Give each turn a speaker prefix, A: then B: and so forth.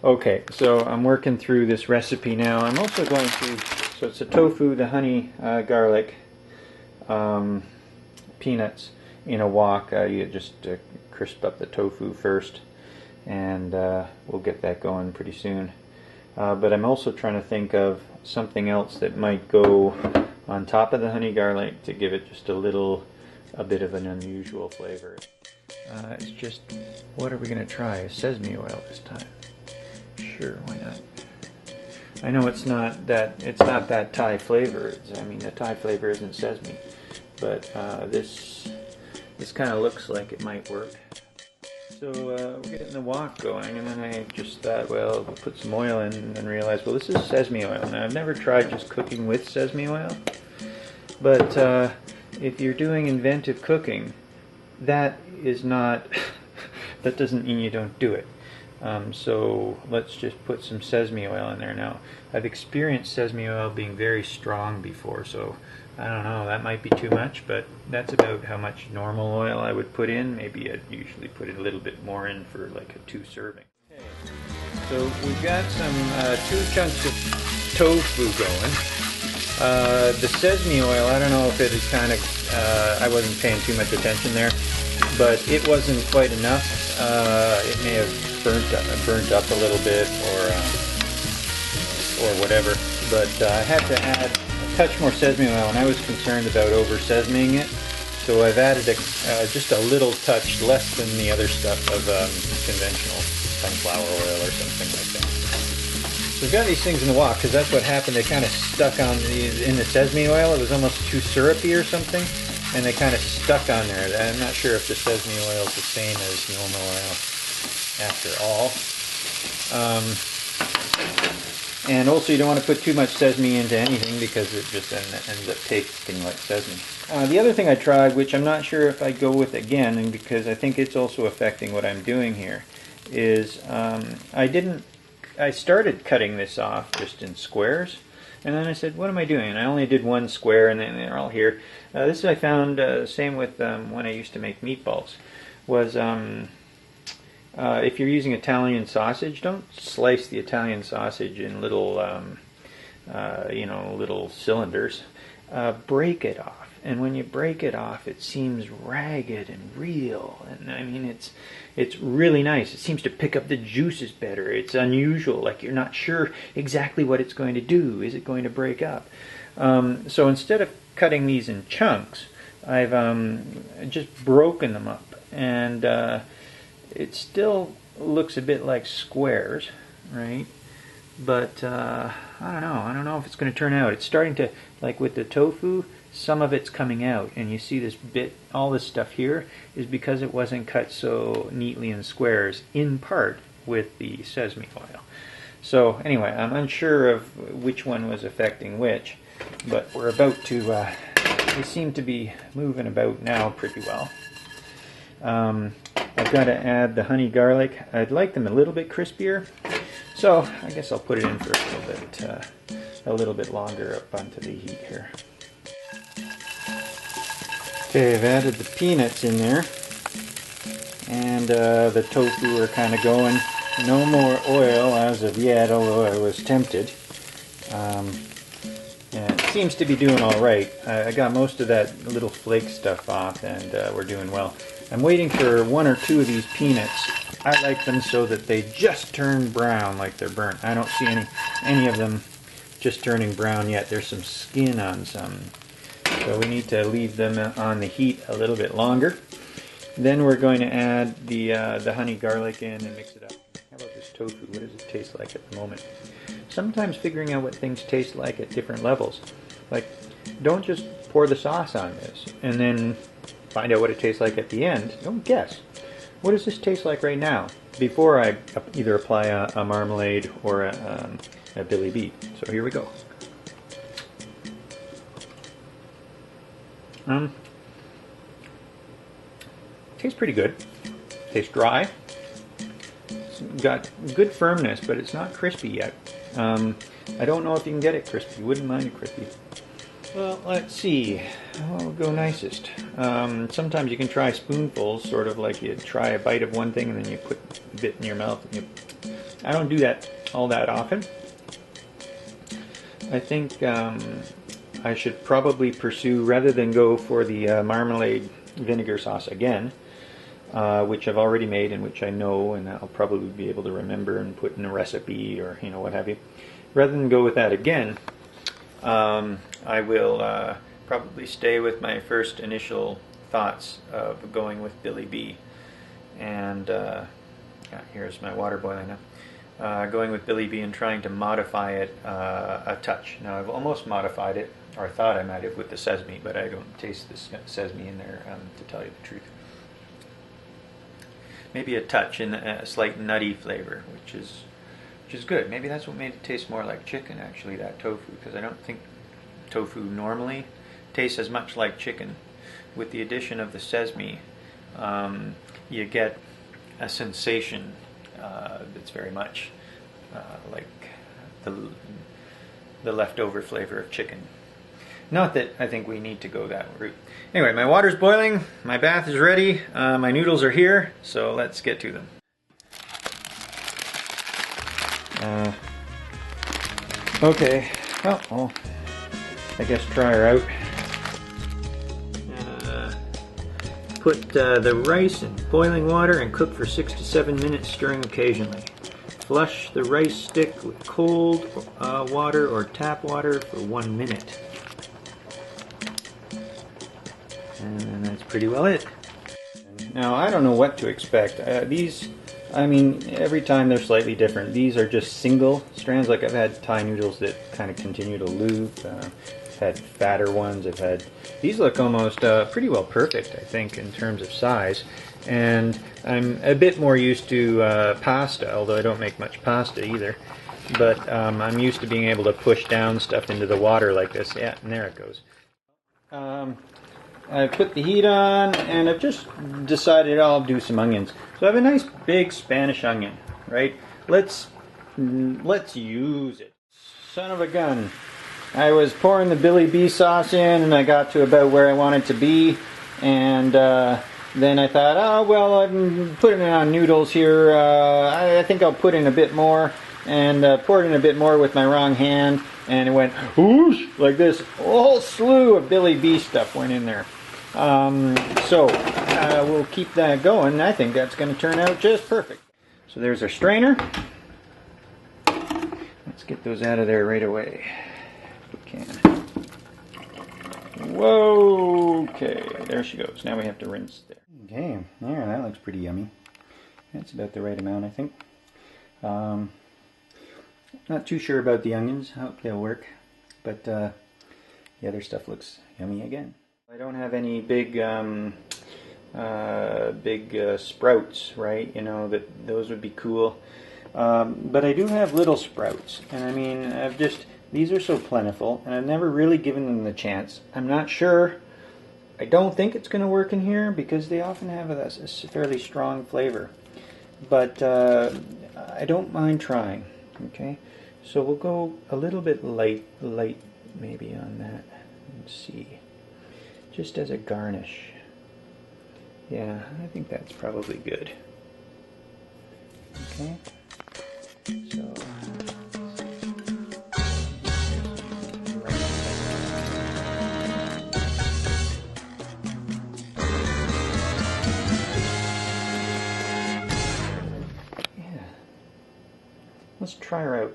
A: Okay, so I'm working through this recipe now. I'm also going to, so it's the tofu, the honey, garlic, peanuts in a wok. You just crisp up the tofu first, and we'll get that going pretty soon. But I'm also trying to think of something else that might go on top of the honey garlic to give it just a bit of an unusual flavor. It's just, what are we going to try? Sesame oil this time. Sure, why not? I know it's not that Thai flavor. I mean, the Thai flavor isn't sesame, but this kind of looks like it might work. So we're getting the wok going, and then I just thought, well, we'll put some oil in, and then realized, well, this is sesame oil. Now, I've never tried just cooking with sesame oil, but if you're doing inventive cooking, that is not, that doesn't mean you don't do it. So let's just put some sesame oil in there now. I've experienced sesame oil being very strong before, so I don't know, that might be too much, but that's about how much normal oil I would put in. Maybe I'd usually put a little bit more in for like a 2 serving. Okay, so we've got some 2 chunks of tofu going. The sesame oil, I don't know if it is kind of, I wasn't paying too much attention there, but it wasn't quite enough. It may have burnt up a little bit, or whatever. But I had to add a touch more sesame oil, and I was concerned about over sesameing it. So I've added just a little touch, less than the other stuff, of conventional sunflower oil or something like that. So we've got these things in the wok because that's what happened. They kind of stuck on in the sesame oil. It was almost too syrupy or something, and they kind of stuck on there. I'm not sure if the sesame oil is the same as normal oil after all. And also, you don't want to put too much sesame into anything because it just ends up tasting like sesame. The other thing I tried, which I'm not sure if I go with again, and because I think it's also affecting what I'm doing here, is I started cutting this off just in squares, and then I said, what am I doing? And I only did 1 square, and then they're all here. This I found, same with when I used to make meatballs, was if you're using Italian sausage, don't slice the Italian sausage in little, little cylinders. Break it off. And when you break it off, it seems ragged and real. And I mean, it's really nice. It seems to pick up the juices better. It's unusual. Like you're not sure exactly what it's going to do. Is it going to break up? So instead of cutting these in chunks, I've just broken them up. And it still looks a bit like squares, right? But I don't know if it's going to turn out. It's starting to, like with the tofu, some of it's coming out, and you see this bit, all this stuff here is because it wasn't cut so neatly in squares, in part with the sesame oil. So anyway, I'm unsure of which one was affecting which, but we're about to, they seem to be moving about now pretty well. I've got to add the honey garlic. I'd like them a little bit crispier, so I guess I'll put it in for a little bit longer up onto the heat here. Okay, I've added the peanuts in there, and the tofu are kind of going. No more oil as of yet, although I was tempted. And it seems to be doing all right. I got most of that little flake stuff off, and we're doing well. I'm waiting for 1 or 2 of these peanuts. I like them so that they just turn brown, like they're burnt. I don't see any of them just turning brown yet. There's some skin on some. So we need to leave them on the heat a little bit longer. Then we're going to add the honey garlic in and mix it up. How about this tofu? What does it taste like at the moment? Sometimes figuring out what things taste like at different levels. Like, don't just pour the sauce on this and then find out what it tastes like at the end. Don't guess. What does this taste like right now? Before I either apply a marmalade or a Billy Beet. So here we go. Tastes pretty good. Tastes dry. It's got good firmness, but it's not crispy yet. I don't know if you can get it crispy. Wouldn't mind it crispy. Well, let's see. What will go nicest? Sometimes you can try spoonfuls, sort of like you try a bite of one thing and then you put a bit in your mouth. I don't do that all that often. I think I should probably pursue, rather than go for the marmalade vinegar sauce again, which I've already made and which I know and I'll probably be able to remember and put in a recipe or what have you. Rather than go with that again, I will probably stay with my first initial thoughts of going with Billy B. And here's my water boiling now. Going with Billy B and trying to modify it a touch. Now I've almost modified it, or I thought I might have, with the sesame, but I don't taste the sesame in there, to tell you the truth. Maybe a touch in a slight nutty flavor, which is good. Maybe that's what made it taste more like chicken, actually, that tofu, because I don't think tofu normally tastes as much like chicken. With the addition of the sesame, you get a sensation that's very much like the leftover flavor of chicken. Not that I think we need to go that route. Anyway, my water's boiling, my bath is ready, my noodles are here, so let's get to them. Okay, well, I guess try her out. Put the rice in boiling water and cook for 6 to 7 minutes, stirring occasionally. Flush the rice stick with cold water or tap water for 1 minute. And that's pretty well it. Now, I don't know what to expect. These, I mean, every time they're slightly different. These are just single strands. Like I've had Thai noodles that kind of continue to loop. I've had fatter ones. I've had, these look almost pretty well perfect, I think, in terms of size. And I'm a bit more used to pasta, although I don't make much pasta either. But I'm used to being able to push down stuff into the water like this. Yeah, and there it goes. I put the heat on, and I've just decided I'll do some onions. So I have a nice big Spanish onion, right? Let's use it. Son of a gun. I was pouring the Billy B sauce in, and I got to about where I wanted to be, and then I thought, oh, well, I'm putting it on noodles here. I think I'll put in a bit more, and poured in a bit more with my wrong hand, and it went whoosh, like this. A whole slew of Billy B stuff went in there. So we'll keep that going. I think that's going to turn out just perfect. So there's our strainer. Let's get those out of there right away if we can. Whoa, okay, there she goes. Now we have to rinse there. Okay, there, that looks pretty yummy. That's about the right amount, I think. Not too sure about the onions. I hope they'll work. But the other stuff looks yummy again. I don't have any big sprouts, right? You know, those would be cool. But I do have little sprouts. And I mean, these are so plentiful, and I've never really given them the chance. I'm not sure. I don't think it's going to work in here because they often have a fairly strong flavor. But I don't mind trying. Okay, so we'll go a little bit light maybe on that. Let's see, just as a garnish. Yeah, I think that's probably good. Okay, so let's try her out.